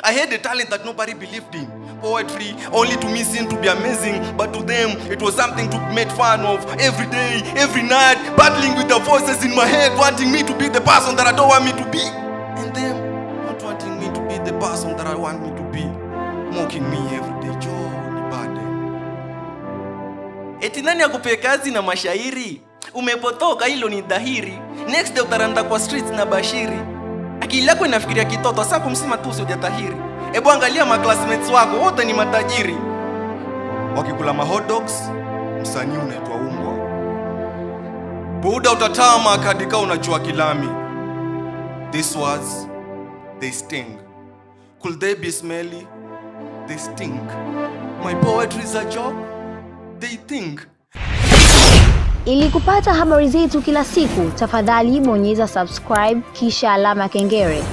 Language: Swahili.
I had a talent that nobody believed in. Poetry, only to me seemed to be amazing, but to them it was something to be made fun of every day, every night, battling with the voices in my head, wanting me to be the person that I don't want me to be, and them not wanting me to be the person that I want me to be, mocking me every day. Johnny Bade. Eti nani akupe kazi na mashairi? Umepotoka, hilo ni dhahiri. Next day utaranda kwa streets na bashiri. Akili yako inafikiria kitoto, sasa kumsima tu sio tahiri. Hebu angalia ma classmates wako, wote ni matajiri. Wakikula ma hot dogs, msanii unaitwa umbwa. Buda utatama kadika unajua kilami. These words, they sting. Could they be smelly? They stink. My poetry is a joke? They think. Ili kupata habari zetu kila siku, tafadhali bonyeza subscribe kisha alama kengele.